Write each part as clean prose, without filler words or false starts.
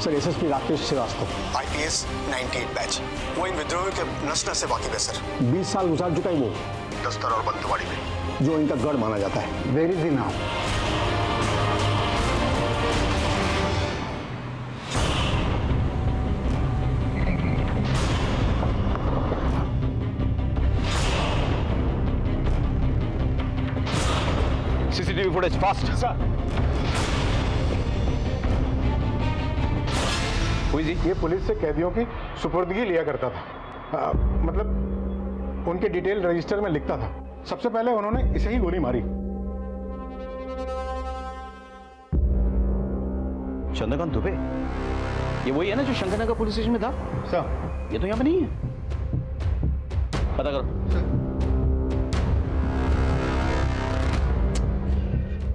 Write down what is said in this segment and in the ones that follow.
Sir SSP Rakesh Srivastava, IPS 98 batch. वो इन विद्रोहियों के नस नस से वाकिफ है सर। 20 साल गुजार चुका है वो, दस्तर और बंदूकवाड़ी में। जो इनका गढ़ माना जाता है। वेर इज द नाम? CCTV footage fast. सर हुई जी? ये पुलिस से कैदियों की सुपुर्दगी लिया करता था। मतलब उनके डिटेल रजिस्टर में लिखता था। सबसे पहले उन्होंने इसे ही गोली मारी। चंद्रकांत दुबे, ये वही है ना जो शंकरनगर पुलिस स्टेशन में था? सर ये तो यहाँ पे नहीं है। पता करो।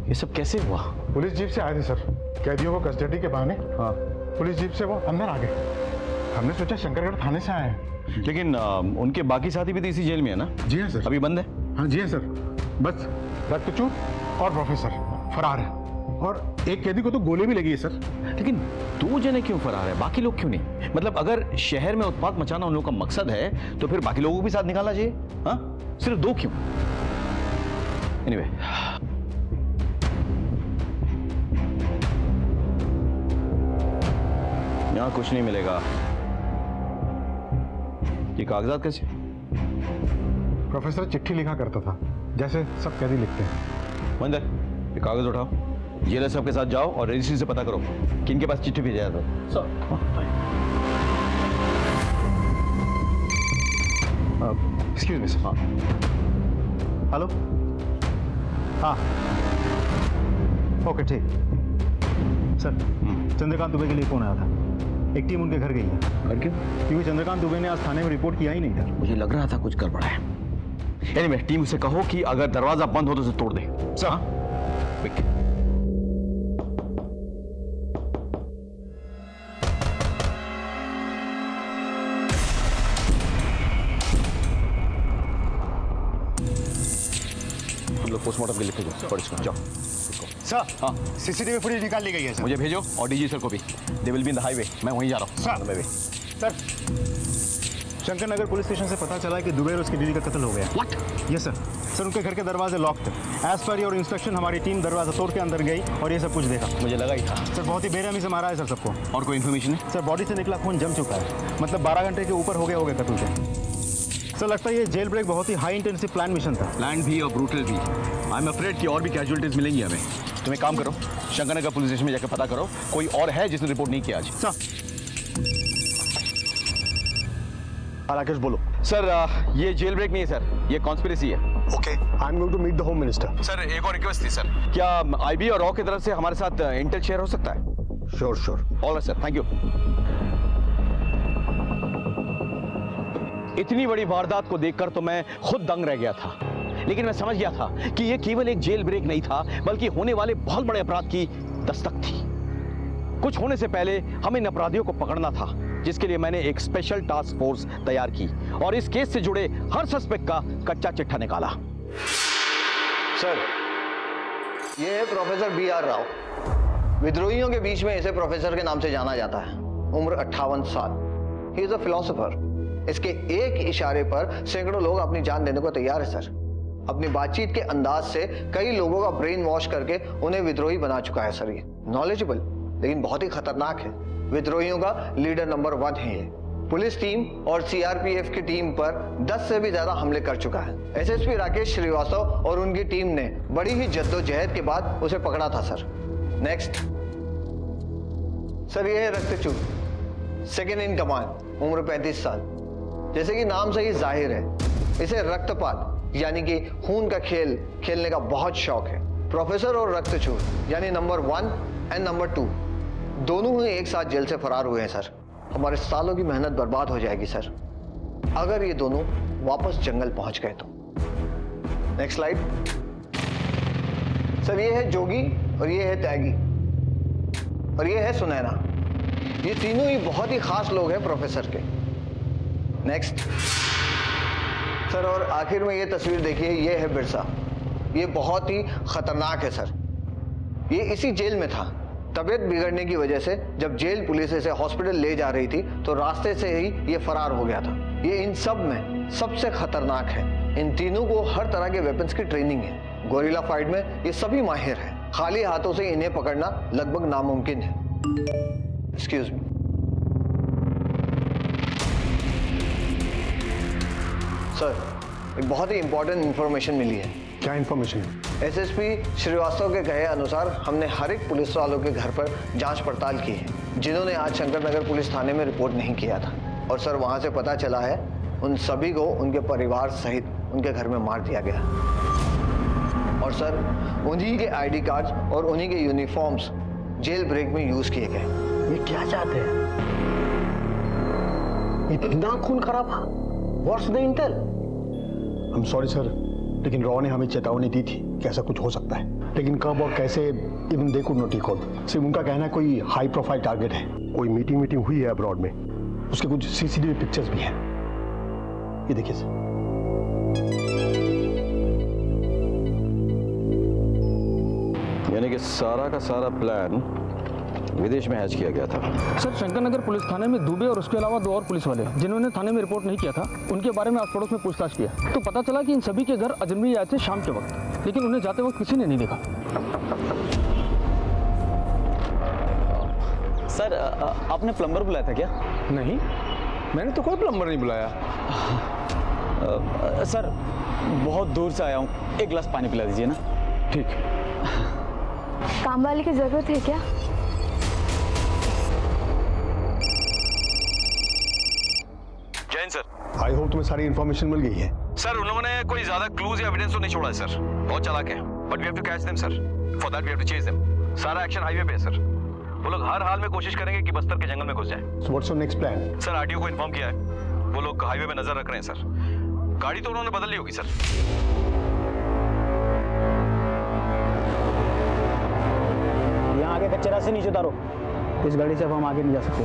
ये सब कैसे हुआ? पुलिस जीप से आए थे सर, कैदियों को कस्टडी के बहाने। हाँ, पुलिस जीप से वो अंदर आ गए। हमने सोचा शंकरगढ़ थाने से आए हैं। लेकिन उनके बाकी साथी भी तो इसी जेल में है ना? जी हाँ सर। अभी बंद है? हाँ जी हाँ सर। बस रक्तचूर और प्रोफेसर फरार है, और एक कैदी को तो गोली भी लगी है सर। लेकिन 2 जने क्यों फरार है, बाकी लोग क्यों नहीं? मतलब अगर शहर में उत्पात मचाना उन लोगों का मकसद है तो फिर बाकी लोगों को भी साथ निकालना चाहिए। हाँ, सिर्फ 2 क्यों? एनीवे, यहां कुछ नहीं मिलेगा। ये कागजात कैसे? प्रोफेसर चिट्ठी लिखा करता था, जैसे सब कैदी लिखते हैं। मंदर, ये कागज उठाओ, जेलर साहब के साथ जाओ और रजिस्ट्री से पता करो कि इनके पास चिट्ठी भेजा था। Excuse me sir. हाँ, हेलो। हाँ ओके ठीक। सर चंद्रकांत दुबे के लिए फोन आया था। एक टीम उनके घर गई है। घर क्यों? क्योंकि चंद्रकांत दुबे ने आज थाने में रिपोर्ट किया ही नहीं था। मुझे लग रहा था कुछ गड़बड़ है। एनीवे, टीम से कहो कि अगर दरवाजा बंद हो तो उसे तोड़ दे। Sir quick. हम लोग पोस्टमार्टम के लिखे जाओ। सर हाँ, सीसीटीवी फुटेज निकाल ली गई है सर। मुझे भेजो और डीजी सर को भी। They will be in the highway. मैं वहीं जा रहा हूँ। सर। मैं भी। सर शंकरनगर पुलिस स्टेशन से पता चला है कि दुबे और उसकी बीवी का कत्ल हो गया। व्हाट? Yes sir. सर उनके घर के दरवाजे लॉक थे। एज पर योर इंस्ट्रक्शन हमारी टीम दरवाजा तोड़ के अंदर गई और ये सब कुछ देखा। मुझे लगा ही था। सर बहुत ही बेरहमी से मारा है सर सबको। और कोई इन्फॉर्मेशन है? सर बॉडी से निकला खून जम चुका है, मतलब 12 घंटे के ऊपर हो गए कत्ल के। सर लगता है ये जेल ब्रेक बहुत ही हाई इंटेंसिव प्लान मिशन था। प्लान भी और ब्रूटल भी। आई एम अफ्रेड कि और भी कैजुअलिटीज मिलेंगी हमें। तुम एक काम करो, शंकरनगर पुलिस स्टेशन में जाकर पता करो कोई और है जिसने रिपोर्ट नहीं किया आज। सर राकेश बोलो। सर ये जेल ब्रेक नहीं है सर, ये कॉन्स्पिरेसी है। Okay, I am going to meet the home minister. Sir एक और रिक्वेस्ट थी सर, क्या आईबी और रॉ की तरफ से हमारे साथ इंटेल शेयर हो सकता है? Sure sure. All right sir, thank you. इतनी बड़ी वारदात को देखकर तो मैं खुद दंग रह गया था, लेकिन मैं समझ गया था कि यह केवल एक जेल ब्रेक नहीं था, बल्कि होने वाले बहुत बड़े अपराध की दस्तक थी। कुछ होने से पहले हमें इन अपराधियों को पकड़ना था, जिसके लिए मैंने एक स्पेशल टास्क फोर्स तैयार की और इस केस से जुड़े हर सस्पेक्ट का कच्चा चिट्ठा निकाला। सर, ये है प्रोफेसर BR राव। विद्रोहियों के बीच में इसे प्रोफेसर के नाम से जाना जाता है। उम्र 58 साल। He is a philosopher. इसके एक इशारे पर सैकड़ों लोग अपनी जान देने को तैयार है सर। अपनी बातचीत के अंदाज से कई लोगों का ब्रेन वॉश करके उन्हें विद्रोही बना चुका है सर। ये नॉलेजेबल लेकिन बहुत ही खतरनाक है। विद्रोहियों का लीडर नंबर 1 है ये। पुलिस टीम और CRPF की टीम पर 10 से भी ज्यादा हमले कर चुका है। SSP राकेश श्रीवास्तव और उनकी टीम ने बड़ी ही जद्दोजहद के बाद उसे पकड़ा था सर। नेक्स्ट सर, ये है रक्तचूर, सेकेंड इन कमांड, उम्र 35 साल। जैसे कि नाम से ही जाहिर है, इसे रक्तपात यानी कि खून का खेल खेलने का बहुत शौक है। प्रोफेसर और रक्तचूर यानी नंबर 1 एंड नंबर 2 दोनों ही एक साथ जेल से फरार हुए हैं सर। हमारे सालों की मेहनत बर्बाद हो जाएगी सर, अगर ये दोनों वापस जंगल पहुंच गए तो। Next slide. सर ये है जोगी और ये है त्यागी और ये है सुनैना। ये तीनों ही बहुत ही खास लोग हैं प्रोफेसर के। नेक्स्ट सर, और आखिर में ये तस्वीर देखिए, ये है बिरसा। ये बहुत ही खतरनाक है सर। ये इसी जेल में था तबीयत बिगड़ने की वजह से जब जेल पुलिस इसे हॉस्पिटल ले जा रही थी तो रास्ते से ही ये फरार हो गया था। ये इन सब में सबसे खतरनाक है। इन तीनों को हर तरह के वेपन्स की ट्रेनिंग है। गोरिल्ला फाइट में ये सभी माहिर हैं। खाली हाथों से इन्हें पकड़ना लगभग नामुमकिन है। Excuse me. सर, एक बहुत ही इंपॉर्टेंट इंफॉर्मेशन मिली है। क्या इन्फॉर्मेशन है? एसएसपी श्रीवास्तव के कहे अनुसार हमने हर एक पुलिस वालों के घर पर जांच पड़ताल की है जिन्होंने आज शंकर नगर पुलिस थाने में रिपोर्ट नहीं किया था। और सर, वहां से पता चला है उन सभी को उनके परिवार सहित उनके घर में मार दिया गया। और सर, उन्हीं के आईडी कार्ड्स और उन्हीं के यूनिफॉर्म्स जेल ब्रेक में यूज किए गए। ये क्या चाहते हैं? इतना खून खराबा? What's the Intel? I am sorry sir, लेकिन रॉ ने हमें चेतावनी दी थी कि ऐसा कुछ हो सकता है, लेकिन कब और कैसे even they could not recall. सिर्फ उनका कहना है कोई हाई प्रोफाइल टारगेट है। कोई मीटिंग हुई है अब्रॉड में, उसके कुछ सीसीटीवी पिक्चर्स भी हैं। ये देखिए सर। यानी कि सारा का सारा प्लान विदेश में हैच किया गया था। सर, शंकर नगर पुलिस थाने में दुबे और उसके अलावा 2 और पुलिस वाले जिन्होंने थाने में रिपोर्ट नहीं किया था, उनके बारे में आस पड़ोस में पूछताछ किया तो पता चला कि इन सभी के घर अजनबी आए थे शाम के वक्त, लेकिन उन्हें जाते वक्त किसी ने नहीं देखा। सर, आपने प्लम्बर बुलाया था क्या? नहीं, मैंने तो कोई प्लम्बर नहीं बुलाया। सर, बहुत दूर से आया हूँ, एक गिलास पानी पिला दीजिए ना। ठीक। काम वाले की जरूरत है क्या? जैन सर। आई होप तुम्हें सारी इन्फॉर्मेशन मिल गई है। सर, उन्होंने कोई ज्यादा क्लूज या एविडेंस तो नहीं छोड़ा है सर। बहुत चालाक है, but we have to catch them sir. For that we have to chase them. सारा एक्शन हाईवे पे है सर। वो लोग हर हाल में कोशिश करेंगे कि बस्तर के जंगल में घुस जाएं। So what's your next plan? Sir, RTO को इन्फॉर्म किया है, वो लोग हाईवे पे नजर रख रहे हैं सर। गाड़ी तो उन्होंने बदल ली होगी सर। यहाँ आगे कच्चे रास्ते नीचे उतारो। इस गाड़ी से अब हम आगे नहीं जा सकते।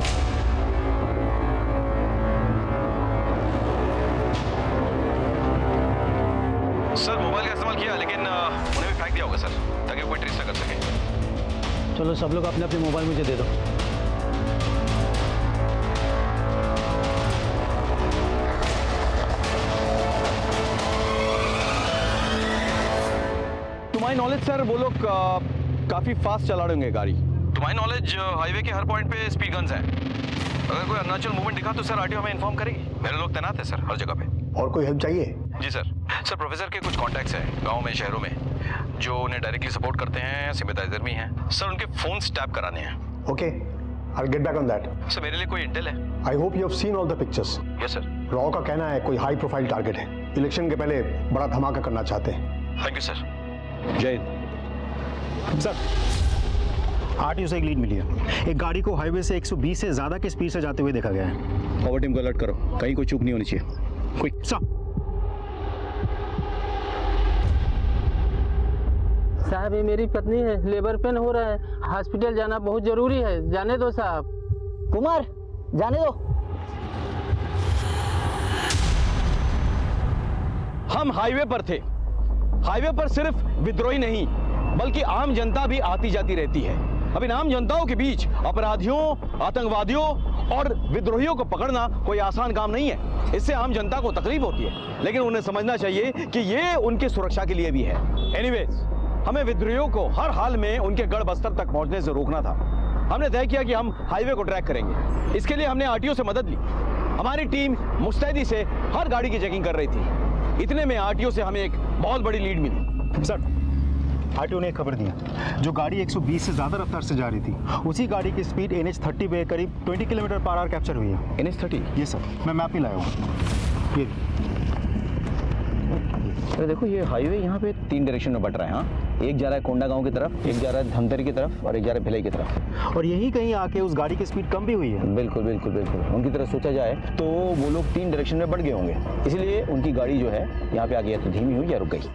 सर, मोबाइल का इस्तेमाल किया, लेकिन उन्हें भी फेंक दिया होगा सर, ताकि कोई ट्रेस न कर सके। चलो सब लोग अपने अपने मोबाइल मुझे दे दो। तुम्हारी नॉलेज सर, वो लोग काफी फास्ट चला रहे होंगे गाड़ी। तुम्हारी नॉलेज, हाईवे के हर पॉइंट पे स्पीड गन्स हैं। अगर कोई अरुणाचल मूवमेंट दिखा तो सर आरटीओ हमें इन्फॉर्म करेगी। मेरे लोग तैनात हैं सर हर जगह पे। और कोई हेल्प चाहिए? जी सर। सर, प्रोफेसर के कुछ कॉन्टैक्ट्स हैं गाँव में, शहरों में, जो उन्हें डायरेक्टली सपोर्ट करते हैं, सिंपैथाइजर भी हैं सर। उनके फोन टैप कराने हैं। Okay, I will get back on that. Sir, मेरे लिए कोई इंटेल है? I hope you have seen all the pictures. Yes sir. Raw का कहना है कोई हाई प्रोफाइल टारगेट है, इलेक्शन के पहले बड़ा धमाका करना चाहते हैं। Thank you sir. जय। सर, आरटीओ से एक लीड मिली है। एक गाड़ी को हाईवे से 120 से ज्यादा की स्पीड से जाते हुए देखा गया है। फॉरवर्ड टीम को अलर्ट करो, कहीं कोई चूक नहीं होनी चाहिए। क्विक। साहब, ये मेरी पत्नी है, लेबर पेन हो रहा है, हॉस्पिटल जाना बहुत जरूरी है। जाने दो साहब। कुमार, जाने दो। हम हाईवे पर थे। हाईवे पर सिर्फ विद्रोही नहीं, बल्कि आम जनता भी आती जाती रहती है। अब इन आम जनताओं के बीच अपराधियों, आतंकवादियों और विद्रोहियों को पकड़ना कोई आसान काम नहीं है। इससे आम जनता को तकलीफ होती है, लेकिन उन्हें समझना चाहिए कि ये उनकी सुरक्षा के लिए भी है। एनीवेज, हमें विद्रोहियों को हर हाल में उनके गढ़ बस्तर तक पहुंचने से रोकना था। हमने तय किया कि हम हाईवे को ट्रैक करेंगे। इसके लिए हमने आरटीओ से मदद ली। हमारी टीम मुस्तैदी से हर गाड़ी की चेकिंग कर रही थी। इतने में आरटीओ से हमें एक बहुत बड़ी लीड मिली। सर, आरटीओ ने एक खबर दी, जो गाड़ी 120 से ज्यादा रफ्तार से जा रही थी, उसी गाड़ी की स्पीड NH30 पे करीब 20 किलोमीटर पर आवर कैप्चर हुई है। NH30? ये सर, मैं मैप ही लाया हूँ। ये अरे देखो, ये हाईवे यहाँ पे 3 डायरेक्शन में बट रहा है। हाँ, एक जा रहा है कोंडा गांव की तरफ, एक जा रहा है धमतरी की तरफ और एक जा रहा है भिलाई की तरफ। और यहीं कहीं आके उस गाड़ी की स्पीड कम भी हुई है। बिल्कुल बिल्कुल बिल्कुल। उनकी तरफ सोचा जाए तो वो लोग 3 डायरेक्शन में बढ़ गए होंगे, इसलिए उनकी गाड़ी जो है यहाँ पे आ गई, तो धीमी हुई या रुक गई।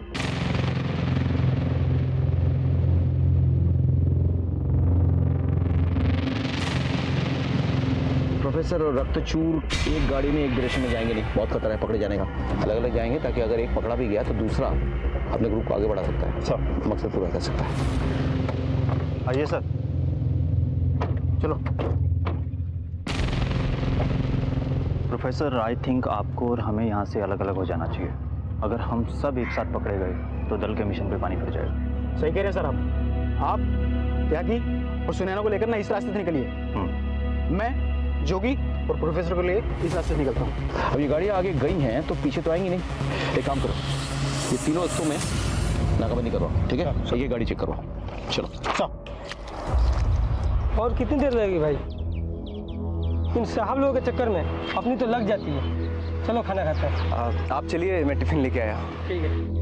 प्रोफेसर और रक्तचूर एक गाड़ी में एक डायरेक्शन में जाएंगे नहीं, बहुत खतरा है पकड़े जाने का। अलग अलग जाएंगे, ताकि अगर एक पकड़ा भी गया तो दूसरा अपने ग्रुप को आगे बढ़ा सकता है, सर मकसद पूरा कर सकता है। आइए सर। चलो। प्रोफेसर, आई थिंक आपको और हमें यहाँ से अलग अलग हो जाना चाहिए। अगर हम सब एक साथ पकड़े गए तो दल के मिशन पे पानी फिर जाएगा। सही कह रहे हैं सर आप त्यागी और सुनैना को लेकर ना इस रास्ते से निकलिए। मैं जोगी और प्रोफेसर को ले इस रास्ते से निकलता हूँ। अब ये गाड़ियाँ आगे गई हैं तो पीछे तो आएंगी नहीं। एक काम करो, ये तीनों रस्तों में नाकाबंदी करवाओ, ठीक है? ये गाड़ी चेक करवाओ, चलो। और कितनी देर लगेगी भाई? इन साहब लोगों के चक्कर में अपनी तो लग जाती है। चलो खाना खाते हैं। आप चलिए, मैं टिफिन लेके आया। ठीक है।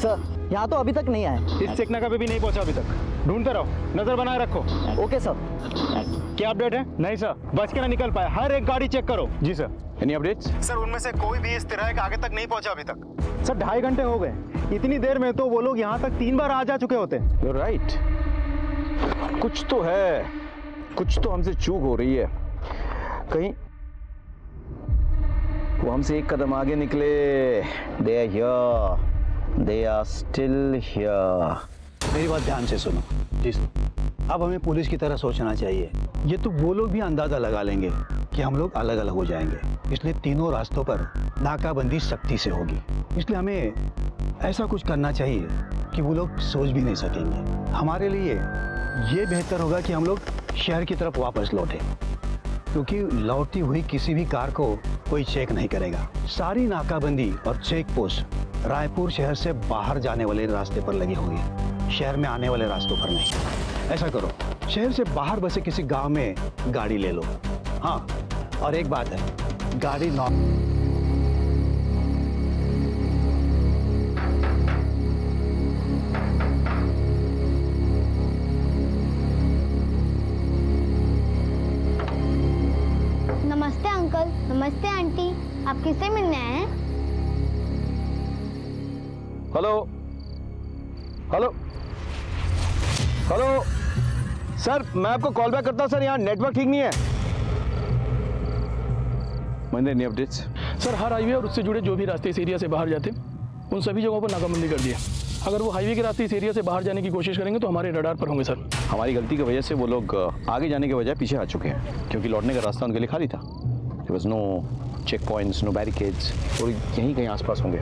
सर यहाँ तो अभी तक नहीं आए। इस चेकनाका पे भी नहीं पहुंचा अभी तक। ढूंढते रहो, नजर बनाए रखो। Okay sir. क्या अपडेट है? नहीं सर, बच के ना निकल पाए। हर एक गाड़ी चेक करो। जी सर। Any updates? सर उनमें से कोई भी इस तरह का आगे तक नहीं पहुंचा अभी तक। सर 2.5 घंटे हो गए। इतनी देर में तो वो लोग यहाँ तक 3 बार आ जा चुके होते। You're right. कुछ तो है, कुछ तो हमसे चूक हो रही है। कहीं वो हमसे एक कदम आगे निकले। They are here. They are still here. मेरी बात ध्यान से सुनो। जी अब हमें पुलिस की तरह सोचना चाहिए। ये तो वो लोग भी अंदाजा लगा लेंगे कि हम लोग अलग अलग हो जाएंगे, इसलिए तीनों रास्तों पर नाकाबंदी सख्ती से होगी। इसलिए हमें ऐसा कुछ करना चाहिए कि वो लोग सोच भी नहीं सकेंगे। हमारे लिए ये बेहतर होगा कि हम लोग शहर की तरफ वापस लौटें, क्योंकि लौटती हुई किसी भी कार को कोई चेक नहीं करेगा। सारी नाकाबंदी और चेक पोस्ट रायपुर शहर से बाहर जाने वाले रास्ते पर लगी होगी, शहर में आने वाले रास्तों पर नहीं। ऐसा करो, शहर से बाहर बसे किसी गांव में गाड़ी ले लो। हाँ, और एक बात है, गाड़ी नमस्ते अंकल, नमस्ते आंटी। आप किससे मिलने आए हैं? हेलो हेलो हेलो सर, मैं आपको कॉल बैक करता हूं सर, यहाँ नेटवर्क ठीक नहीं है। मैंने एनी अपडेट्स? सर हर हाईवे और उससे जुड़े जो भी रास्ते इस एरिया से बाहर जाते उन सभी जगहों पर नाकाबंदी कर दिया। अगर वो हाईवे के रास्ते इस एरिया से बाहर जाने की कोशिश करेंगे तो हमारे रडार पर होंगे सर। हमारी गलती की वजह से वो लोग आगे जाने के बजाय पीछे आ चुके हैं, क्योंकि लौटने का रास्ता उनके लिए खाली था। There was no check points, no barricades, और यहीं कहीं आसपास होंगे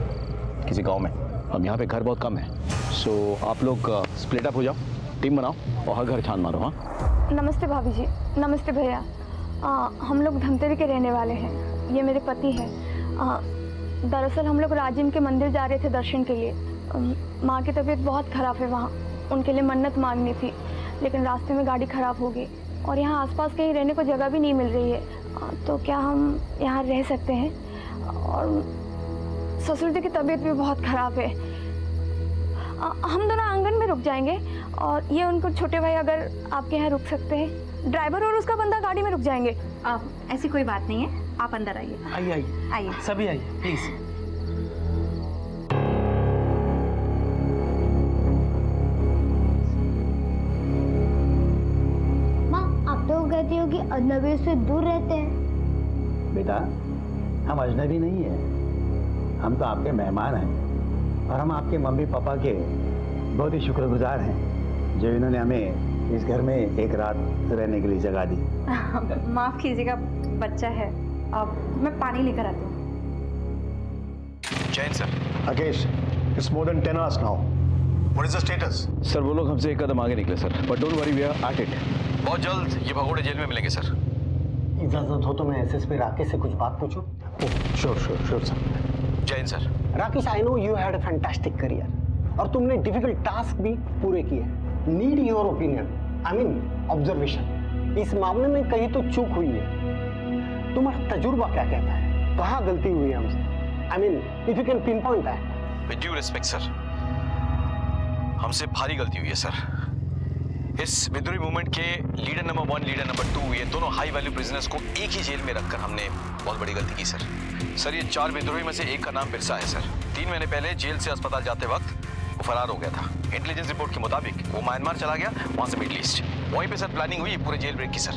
किसी गांव में। अब यहाँ पे घर बहुत कम है, सो आप लोग स्प्लिट अप हो जाओ, टीम बनाओ और हर घर छान मारो। हाँ, नमस्ते भाभी जी। नमस्ते भैया। हम लोग धमतरी के रहने वाले हैं। ये मेरे पति हैं। दरअसल हम लोग राजिम के मंदिर जा रहे थे दर्शन के लिए। माँ की तबीयत बहुत ख़राब है वहाँ, उनके लिए मन्नत मांगनी थी, लेकिन रास्ते में गाड़ी ख़राब हो गई और यहाँ आसपास कहीं रहने को जगह भी नहीं मिल रही है। तो क्या हम यहाँ रह सकते हैं? और ससुर जी की तबीयत भी बहुत ख़राब है। हम दोनों आंगन में रुक जाएंगे और ये उनको छोटे भाई अगर आपके यहाँ रुक सकते हैं, ड्राइवर और उसका बंदा गाड़ी में रुक जाएंगे। ऐसी कोई बात नहीं है, आप अंदर आइए। आइए आइए आइए, सभी आइए प्लीज। माँ, आप तो कहती हो कि अजनबी से दूर रहते हैं। बेटा, हम अजनबी नहीं है, हम तो आपके मेहमान हैं और हम आपके मम्मी पापा के बहुत ही शुक्रगुजार हैं जो इन्होंने हमें इस घर में एक रात रहने के लिए जगह दी। माफ कीजिएगा, बच्चा है। अब मैं पानी लेकर आती हूँ। Jain sir. Rakesh, it's more than 10 hours now. What is the status? Sir वो लोग हमसे एक कदम आगे निकले sir, but don't worry, we are at it. बहुत जल्द ये भगोड़े जेल में मिलेंगे सर। इजाजत हो तो मैं एसएसपी राकेश से कुछ बात पूछूं? Sure, sir. Jain sir. Rakesh, I know you had a fantastic career और तुमने डिफिकल्ट टास्क भी पूरे किए। Need your opinion, I mean observation. इस मामले में कहीं तो चूक हुई है, तुम्हारा तजुर्बा क्या कहता है? कहाँ गलती हुई है हमसे? I mean if you can pin point that. With due respect sir, हमसे भारी गलती हुई है सर। इस विद्रोही मूवमेंट के लीडर नंबर 1, लीडर नंबर 2, ये दोनों हाई वैल्यू प्रिजनर्स को एक ही जेल में रखकर हमने बहुत बड़ी गलती की सर। सर ये 4 विद्रोही में से एक का नाम बिरसा है सर। 3 महीने पहले जेल से अस्पताल जाते वक्त वो फरार हो गया था। इंटेलिजेंस रिपोर्ट के मुताबिक वो म्यांमार चला गया, वहां से मिडिल ईस्ट। वहीं पे सर प्लानिंग हुई पूरे जेल ब्रेक की सर।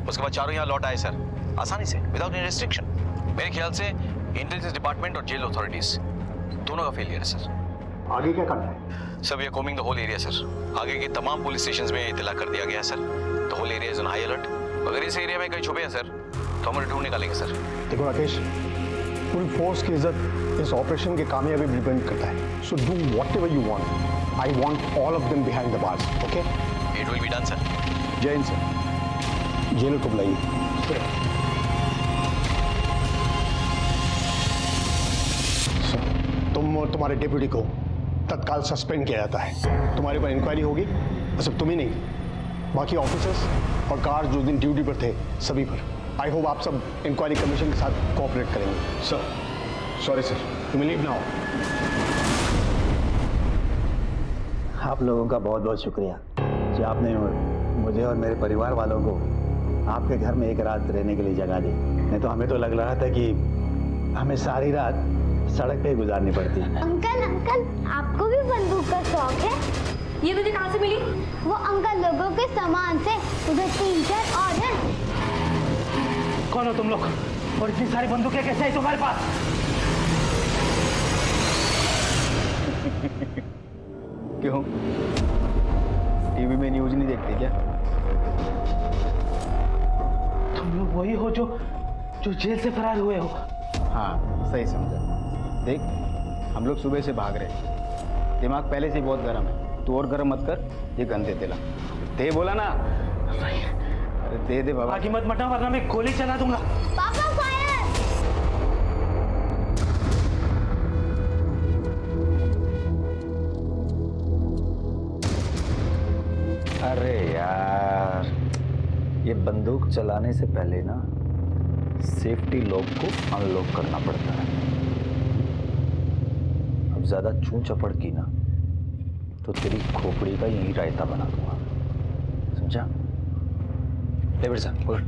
उसके बाद चारों यहाँ लौट आए सर, आसानी से, विदाउट एनी रेस्ट्रिक्शन। मेरे ख्याल से इंटेलिजेंस डिपार्टमेंट और जेल अथॉरिटीज दोनों का फेलियर है सर। आगे क्या करना है? Sir we are combing the whole area sir. आगे के तमाम पुलिस स्टेशंस में इत्तला कर दिया गया है sir. The whole area is on high alert. अगर इस एरिया में कहीं छुपे हैं सर तो हम उन्हें ढूंढ निकालेंगे सर। देखो राकेश, फुल फोर्स की इज्जत इस ऑपरेशन की कामयाबी डिपेंड करता है। So do whatever you want. I want all of them behind the bars, okay? It will be done sir. जय हिंद सर। जेलर को बुलाइए। तुम्हारे डिप्यूटी को तत्काल सस्पेंड किया जाता है। तुम्हारे पर इंक्वायरी होगी, सिर्फ तुम ही नहीं, बाकी ऑफिसर्स और गार्ड जो दिन ड्यूटी पर थे सभी पर। आई होप आप सब इंक्वायरी कमीशन के साथ कोऑपरेट करेंगे। Sir sorry sir, you will leave now. आप लोगों का बहुत बहुत शुक्रिया कि आपने मुझे और मेरे परिवार वालों को आपके घर में एक रात रहने के लिए जगह दी। नहीं तो हमें तो लग रहा था कि हमें सारी रात सड़क पे गुजारनी पड़ती। अंकल अंकल, आपको भी बंदूक का शौक है? ये तुझे कहाँ से मिली? वो अंकल लोगों के सामान से। उधर 3-4 और हैं। कौन हो तुम लोग और इतनी सारी बंदूकें कैसे आई तुम्हारे पास? क्यों, टीवी में न्यूज नहीं देखते क्या? तुम लोग वही हो जो जेल से फरार हुए हो? हाँ सही समझा। देख, हम लोग सुबह से भाग रहे, दिमाग पहले से ही बहुत गर्म है। तू और गर्म मत कर, ये गन दे दिला। दे बोला ना। अरे दे दे बाबा। आगे मत मटा वरना मैं गोली चला दूंगा। पापा फायर! अरे यार, ये बंदूक चलाने से पहले ना सेफ्टी लॉक को अनलॉक करना पड़ता है। अब ज्यादा चूं चपड़ की ना तो तेरी खोपड़ी का यही रायता बना दूंगा, समझा? ले बेटा बोल।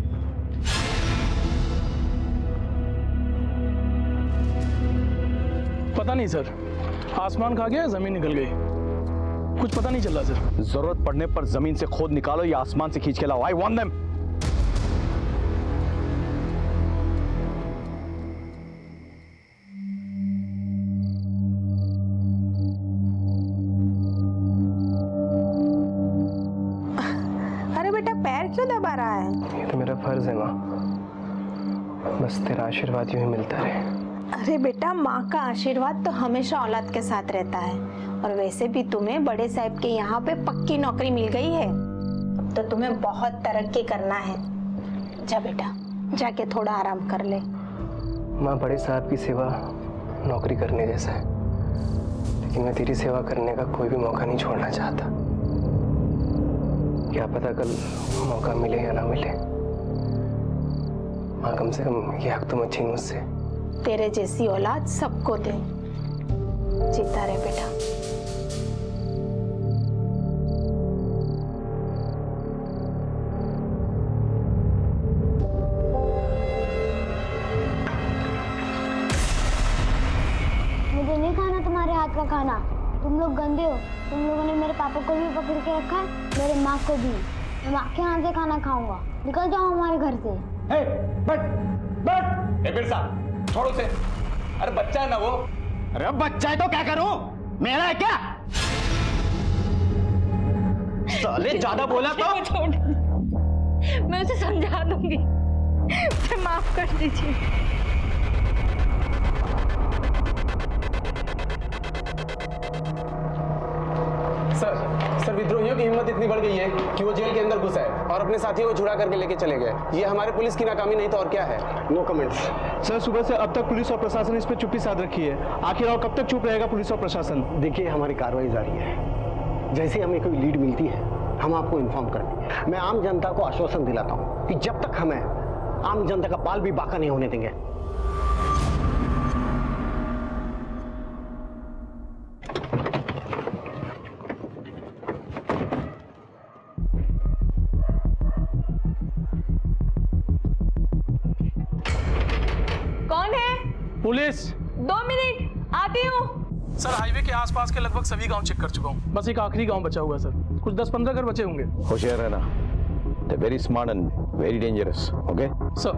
पता नहीं सर, आसमान खा गया, जमीन निकल गई, कुछ पता नहीं चल रहा सर। जरूरत पड़ने पर जमीन से खोद निकालो या आसमान से खींच के लाओ। I want them. क्यों दबा रहा है? ये तो मेरा फर्ज है माँ, बस तेरा आशीर्वाद यूं ही मिलता रहे। अरे बेटा, माँ का आशीर्वाद तो हमेशा औलाद के साथ रहता है। और वैसे भी तुम्हें बड़े साहब के यहाँ पे पक्की नौकरी मिल गई है। अब तो तुम्हें बहुत तरक्की करना है। जा बेटा, जाके थोड़ा आराम कर ले। माँ, बड़े साहब की सेवा नौकरी करने जैसा है, लेकिन मैं तेरी सेवा करने का कोई भी मौका नहीं छोड़ना चाहता। क्या पता कल मौका मिले या ना मिले। माँ, कम से कम ये हक तो मत छीन मुझसे। तेरे जैसी औलाद सबको दे। जीता रहे बेटा। मुझे नहीं खाना तुम्हारे हाथ का खाना। तुम लोग गंदे हो। तुम लोगों ने मेरे पापा को भी पकड़ के रखा है, मेरे माँ को भी। मैं माँ के हाथ से खाना खाऊंगा। निकल जाओ हमारे घर से। बिरसा, छोड़ो उसे। अरे बच्चा है ना वो। अरे बच्चा है तो क्या करूं? मेरा है क्या? साले ज्यादा बोला तो मैं उसे समझा दूंगी। मुझे माफ कर दीजिए। सर, विद्रोहियों की हिम्मत इतनी बढ़ गई है कि वो जेल के अंदर घुस आए और अपने साथियों को छुड़ा करके लेके चले गए। ये हमारे पुलिस की नाकामी नहीं तो और क्या है? No comments. सर, सुबह से अब तक पुलिस और प्रशासन इस पर चुप्पी साध रखी है। आखिर और कब तक चुप रहेगा पुलिस और प्रशासन? देखिए, हमारी कार्रवाई जारी है। जैसे हमें कोई लीड मिलती है हम आपको इन्फॉर्म करेंगे। मैं आम जनता को आश्वासन दिलाता हूँ कि जब तक हमें आम जनता का बाल भी बाका नहीं होने देंगे। पुलिस 2 मिनट आती हूँ। सर, हाईवे के आसपास के लगभग सभी गांव चेक कर चुका हूँ, बस एक आखिरी गांव बचा हुआ है सर। कुछ 10-15 घर बचे होंगे। होशियार रहना, they very smart and very dangerous. Okay sir.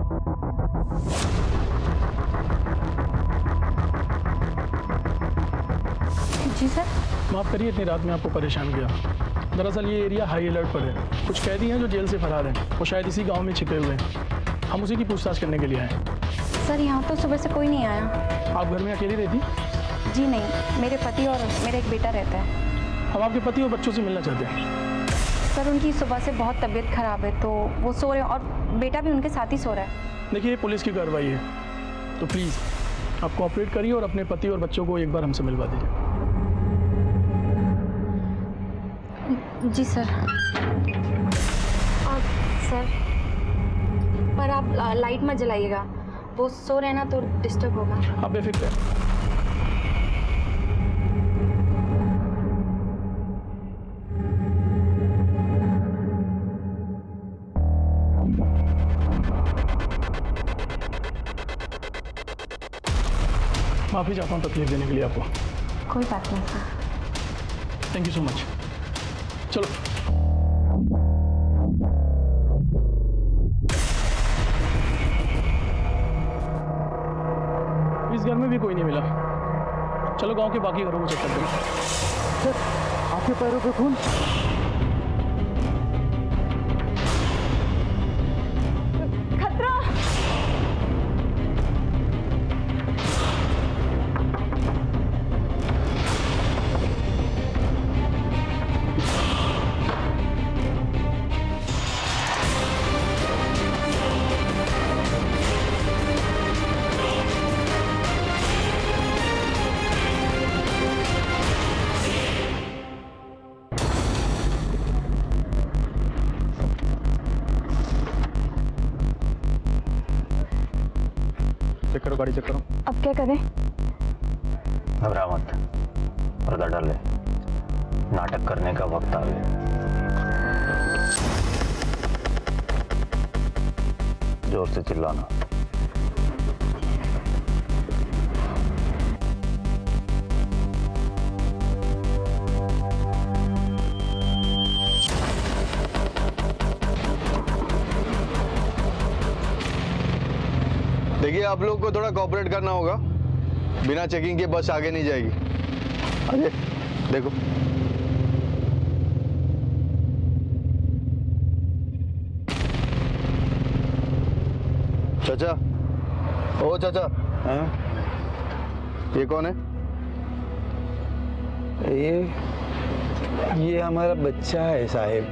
जी सर। माफ करिए इतनी रात में आपको परेशान किया। दरअसल ये एरिया हाई अलर्ट पर है। कुछ कैदी हैं जो जेल से फरार हैं, वो शायद इसी गांव में छिपे हुए हैं। हम उसी की पूछताछ करने के लिए आए हैं। सर, यहाँ तो सुबह से कोई नहीं आया। आप घर में अकेली रहती? जी नहीं, मेरे पति और मेरा एक बेटा रहता है। हम आपके पति और बच्चों से मिलना चाहते हैं। सर, उनकी सुबह से बहुत तबीयत खराब है, तो वो सो रहे हैं और बेटा भी उनके साथ ही सो रहा है। देखिए, ये पुलिस की कार्रवाई है, तो प्लीज़ आप कोऑपरेट करिए और अपने पति और बच्चों को एक बार हमसे मिलवा दीजिए। जी सर। सर, पर आप लाइट मत जलाइएगा, वो सो रहे हैं ना, तो डिस्टर्ब होगा। आप बेफिक्र हैं। माफ़ी चाहता हूँ तकलीफ देने के लिए आपको। कोई बात नहीं sir. Thank you so much. चलो। इस घर में भी कोई नहीं मिला। चलो गांव के बाकी घरों को चेक करते हैं। सर, आपके पैरों पे खून। खतरा। चेक करो, गाड़ी चेक करो। अब क्या करें? घबरा मत, पर्दा डाल ले, नाटक करने का वक्त आ गया। जोर से चिल्लाना। देखिए, आप लोग को थोड़ा कोऑपरेट करना होगा। बिना चेकिंग के बस आगे नहीं जाएगी। आगे देखो। चाचा, ओ चाचा। हाँ? ये कौन है? ये हमारा बच्चा है साहिब।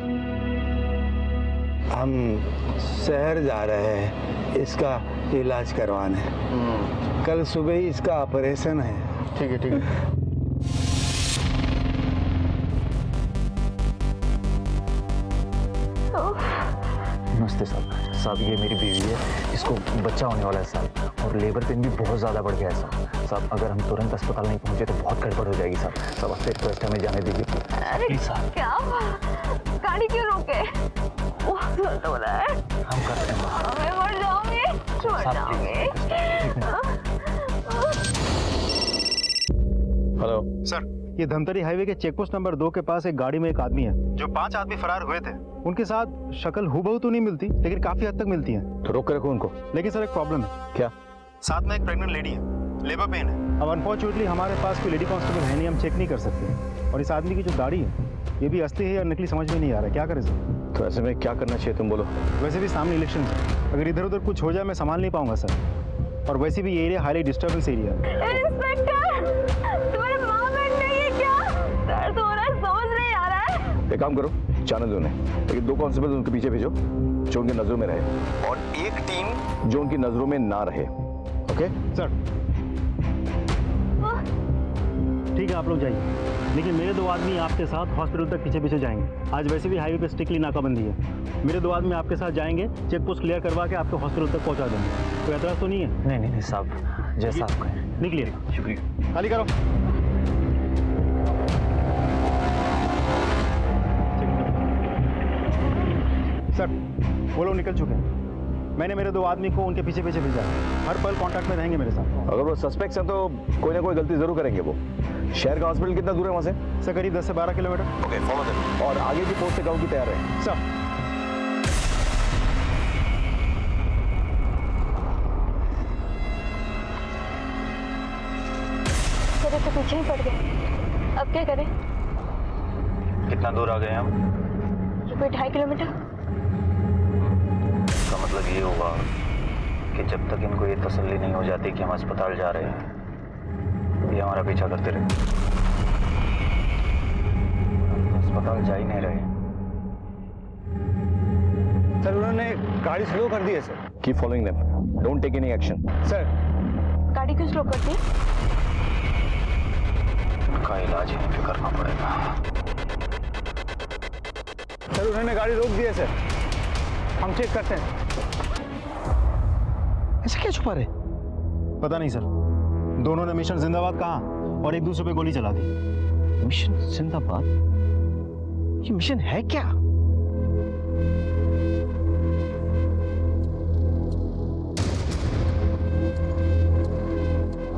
हम शहर जा रहे हैं इसका इलाज करवाने। कल सुबह ही इसका ऑपरेशन है। ठीक है, ठीक है। नमस्ते साहब। साहब, ये मेरी बीवी है, इसको बच्चा होने वाला है साहब, और लेबर पेन भी बहुत ज़्यादा बढ़ गया है साहब। साहब, अगर हम तुरंत अस्पताल नहीं पहुंचे तो बहुत गड़बड़ हो जाएगी साहब। साहब, आपसे रिक्वेस्ट है, हमें जाने दीजिए। अरे क्या? गाड़ी क्यों रोके? बहुत दर्द हो रहा है। हम करते हैं। मैं मर जाऊंगी, मर जाऊंगी। हेलो सर, ये धमतरी हाईवे के चेक पोस्ट नंबर 2 के पास एक गाड़ी में एक आदमी है। जो 5 आदमी फरार हुए थे, उनके साथ शक्ल हूबहू तो नहीं मिलती, लेकिन काफी हद तक मिलती है। तो रोक के रखो उनको। लेकिन सर, एक प्रॉब्लम है। क्या? साथ में एक प्रेग्नेंट लेडी है, लेबर पेन है। अब अनफॉर्चुनेटली हमारे पास कोई लेडी कांस्टेबल है नहीं, हम चेक नहीं कर सकते। और इस आदमी की जो गाड़ी है, ये भी असली है या नकली समझ में नहीं आ रहा है। क्या करें सर? तो ऐसे में क्या करना चाहिए, तुम बोलो। वैसे भी सामने इलेक्शन है, अगर इधर उधर कुछ हो जाए मैं संभाल नहीं पाऊंगा सर। और वैसे भी ये एरिया हाईली डिस्टर्बेंस एरिया है। इंस्पेक्टर, तुम्हारे माँ बहन नहीं है क्या? दर्द हो रहा है, समझ नहीं आ रहा है। एक काम करो, जाने दो उन्हें, लेकिन 2 कांस्टेबल उनके पीछे भेजो जो उनकी नजरों में रहे, और एक टीम जो उनकी नजरों में ना रहे। Okay sir? ठीक है, आप लोग जाइए, लेकिन मेरे 2 आदमी आपके साथ हॉस्पिटल तक पीछे पीछे जाएंगे। आज वैसे भी हाईवे पे स्ट्रिक्टली नाकाबंदी है। मेरे 2 आदमी आपके साथ जाएंगे, चेक पोस्ट क्लियर करवा के आपको हॉस्पिटल तक पहुंचा देंगे। कोई एतराज तो नहीं है? नहीं नहीं नहीं साहब, जैसा आप कहें। निकलिए। शुक्रिया। खाली करो। सर, वो लोग निकल चुके हैं। मैंने मेरे 2 आदमी को उनके पीछे पीछे भेजा है। हर पल कांटेक्ट में रहेंगे मेरे साथ। अगर वो सस्पेक्ट्स हैं तो कोई ना कोई गलती जरूर करेंगे वो। शहर का हॉस्पिटल कितना दूर है वहाँ से? सर करीब 10 से 12 किलोमीटर। Okay, follow them. और आगे की पोस्ट से गाँव की तैयार है सर। तेरे तो पीछे ही पड़ गए, अब क्या करें? कितना दूर आ गए हम? कोई 2.5 किलोमीटर। इसका मतलब ये हुआ कि जब तक इनको ये तसल्ली नहीं हो जाती कि हम अस्पताल जा रहे हैं, ये हमारा पीछा करते रहे। अस्पताल जा ही नहीं रहे। सर उन्होंने गाड़ी स्लो कर दी है sir. Keep following them, don't take any action. Sir गाड़ी क्यों स्लो करती है? उनका इलाज यहीं पे करना पड़ेगा। सर उन्होंने गाड़ी रोक दी है सर, हम चेक करते हैं। ऐसा क्या छुपा रहे? पता नहीं सर, दोनों ने मिशन जिंदाबाद कहा और एक दूसरे पे गोली चला दी। मिशन जिंदाबाद? ये मिशन है क्या?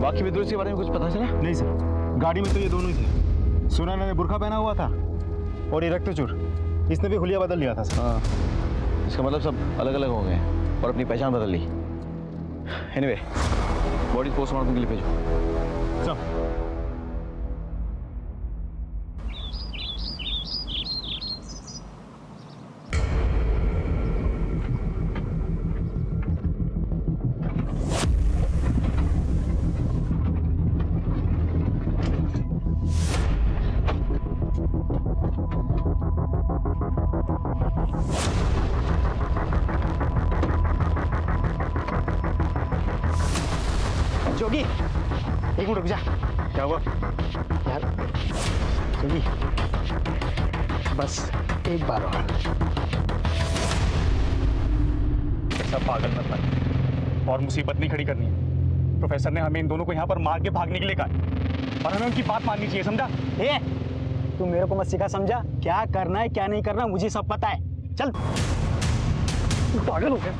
बाकी विद्रोही के बारे में कुछ पता चला? नहीं सर, गाड़ी में तो ये दोनों ही थे। सुनैना ने बुर्का पहना हुआ था और ये रक्तचूर, इसने भी हुलिया बदल लिया था सर। हाँ, इसका मतलब सब अलग अलग हो गए और अपनी पहचान बदल ली। एनीवे, बॉडी पोस्टमार्टम के लिए भेजो। सर जोगी, एक मिनट रुक जा। क्या हुआ यार? जोगी, बस एक बार ऐसा पागल मत बन और मुसीबत नहीं खड़ी करनी है। प्रोफेसर ने हमें इन दोनों को यहाँ पर मार के भागने के लिए कहा और हमें उनकी बात माननी चाहिए, समझा? ए, तू मेरे को मत सिखा, समझा? क्या करना है क्या नहीं करना मुझे सब पता है। चल। तू पागल हो गया,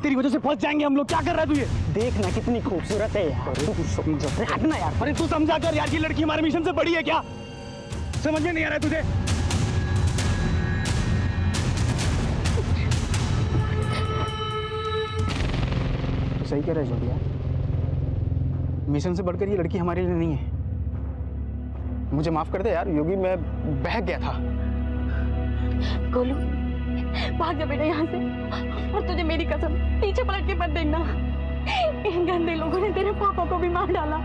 तेरी वजह से फंस जाएंगे हम लोग। क्या कर रहा है तू ये? देखना कितनी खूबसूरत है यार। तू समझ, हटना यार। अरे तू समझा कर यार, ये लड़की हमारे मिशन से बड़ी है क्या? समझ में नहीं आ रहा है तुझे? तो सही कह रहा है जोगी यार, मिशन से बढ़कर ये लड़की हमारे लिए नहीं है। मुझे माफ कर दे यार योगी, मैं बहक गया था। गोलू, भाग जा बेटा यहाँ से, और तुझे मेरी कसम पीछे पलट के मत देखना। इन गंदे लोगों ने तेरे पापा को भी मार डाला।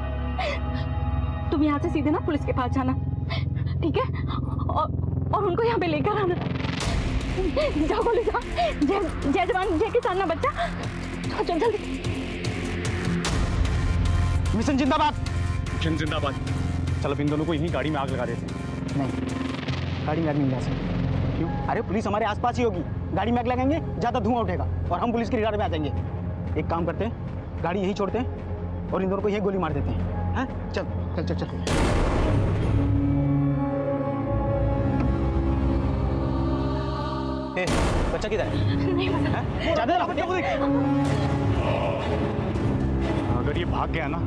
तुम यहाँ से सीधे ना पुलिस के पास जाना, ठीक है? और उनको यहाँ पे लेकर आना। जाओ गोलू, जाओ। जय जवान जय किसान ना बच्चा। चल जल्दी। मिशन जिंदाबाद। मिशन जिंदाबाद। चल अब इन दोनों को यहीं गाड़ी में आग लगा देते हैं। नहीं, गाड़ी में आग नहीं जा सकती। क्यों? अरे पुलिस हमारे आसपास ही होगी, गाड़ी में आग लगाएंगे, ज्यादा धुआं उठेगा और हम पुलिस की रिडार में आ जाएंगे। एक काम करते हैं, गाड़ी यहीं छोड़ते हैं और इन दोनों को यहीं गोली मार देते हैं। हाँ? चल चल चल चल। ए, बच्चा किधर है? नहीं पता। ज्यादा ना बच्चा को देख। अगर ये भाग गया ना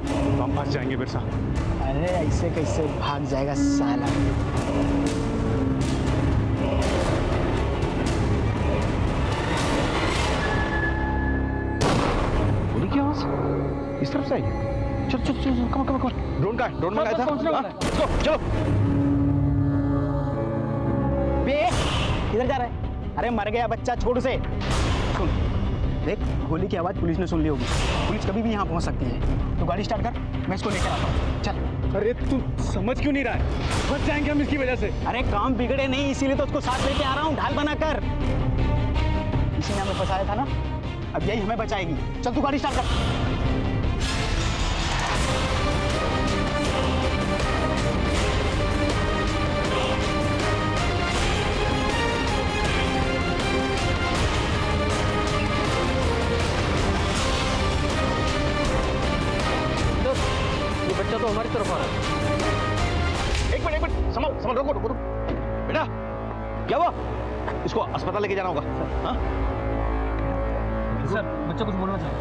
तो हम फंस जाएंगे बिरसा। अरे ऐसे कैसे भाग जाएगा साला? गोली की आवाज इस तरफ से आई है। चल चल चल, कम कम कम। ड्रोन का है? ड्रोन मंगाया था? हाँ, चलो। बे, किधर जा रहा है? अरे मर गया बच्चा, छोड़ उसे। सुन देख, गोली की आवाज पुलिस ने सुन ली होगी। पुलिस कभी भी यहाँ पहुँच सकती है, तो गाड़ी स्टार्ट कर, मैं इसको लेकर आता हूँ। चल। अरे तू समझ क्यों नहीं रहा है? फंस जाएंगे हम इसकी वजह से। अरे काम बिगड़े नहीं, इसीलिए तो उसको साथ लेके आ रहा हूँ, ढाल बनाकर। इसी ने हमें फंसाया था ना, अब यही हमें बचाएगी। चल तू गाड़ी स्टार्ट कर। बच्चा तो हमारी तरफ आ रहा है। एक मिनट संभल, रुको रुको बेटा, क्या हुआ? इसको अस्पताल लेके जाना होगा। हाँ? सर बच्चा कुछ बोलना चाहिए।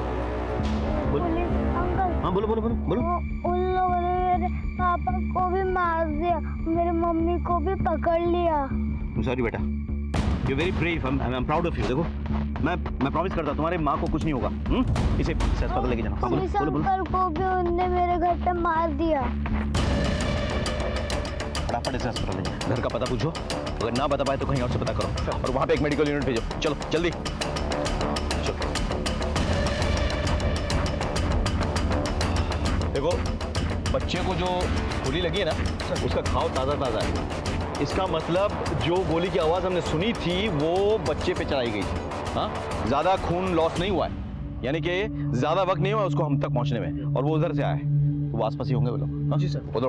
पुलिस अंकल, हाँ बोलो बोलो बोलो बोलो। उन लोगों ने मेरे पापा को भी मार दिया, मेरी मम्मी को भी पकड़ लिया। सॉरी बेटा, you very brave, I am proud of you. देखो मैं प्रॉमिस करता हूँ तुम्हारे माँ को कुछ नहीं होगा। इसे अस्पताल लेके जाना। हाँ, बोलो पुलिस बोलो बोलो। अंकल को भी उनने मेरे घर पे मार दिया। फटाफट इसे अस्पताल ले जाओ। घर का पता पूछो, अगर ना बता पाए तो कहीं और से पता करो, और वहाँ पे एक मेडिकल यूनिट भेजो। चलो जल्दी चलो। देखो बच्चे को जो गोली लगी है ना, उसका घाव ताज़ा ताज़ा है। इसका मतलब जो गोली की आवाज़ हमने सुनी थी वो बच्चे पे चलाई गई थी। हाँ, ज़्यादा खून लॉस नहीं हुआ है, यानी कि ज़्यादा वक्त नहीं हुआ उसको हम तक पहुँचने में, और वो उधर से आया है। वो आसपास ही होंगे वो लोग। हाँ जी सर, उधर